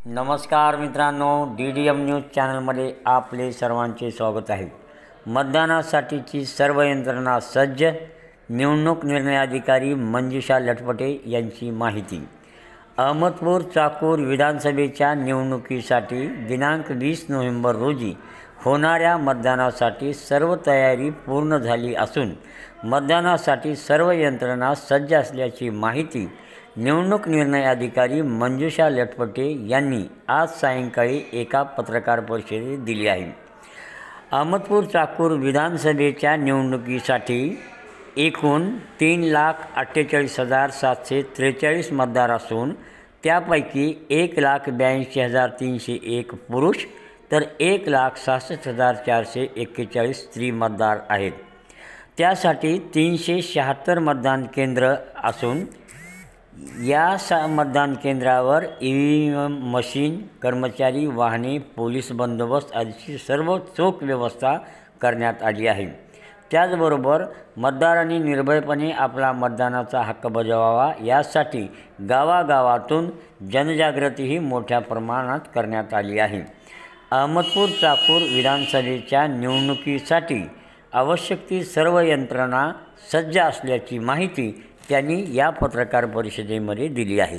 नमस्कार मित्रांनो, DDM news चॅनलमध्ये आपले सर्वांचे स्वागत आहे। मतदानासाठीची सर्व यंत्रणा सज्ज, निवडणूक निर्णय अधिकारी मंजुषा लटपटे यांची माहिती। अहमदपूर चाकूर विधानसभेच्या निवडणुकीसाठी दिनांक 20 नोव्हेंबर रोजी होणाऱ्या मतदानासाठी सर्व तयारी पूर्ण झाली असून मतदानासाठी सर्व यंत्रणा सज्ज असल्याची माहिती निवडणूक निर्णय अधिकारी मंजुषा लटपटे यांनी आज सायंकाळी एका पत्रकार परिषदेत दिली आहे। अहमदपूर चाकूर विधानसभेच्या निवडणुकीसाठी एकूण 3,48,743 मतदार असून त्यापैकी 1,82,301 पुरुष तर 1,66,441 स्त्री मतदार आहेत। त्यासाठी 376 मतदान केंद्र असून या मतदान केंद्रावर EVM मशीन, कर्मचारी, वाहने, पोलीस बंदोबस्त आदीची सर्व चोख व्यवस्था करण्यात आली आहे। त्याचबरोबर मतदारांनी निर्भयपणे आपला मतदानाचा हक्क बजावावा यासाठी गावागावातून जनजागृतीही मोठ्या प्रमाणात करण्यात आली आहे। अहमदपूर चाकूर विधानसभेच्या निवडणुकीसाठी आवश्यक ती सर्व यंत्रणा सज्ज असल्याची माहिती त्यांनी या पत्रकार परिषदेमध्ये दिली आहे।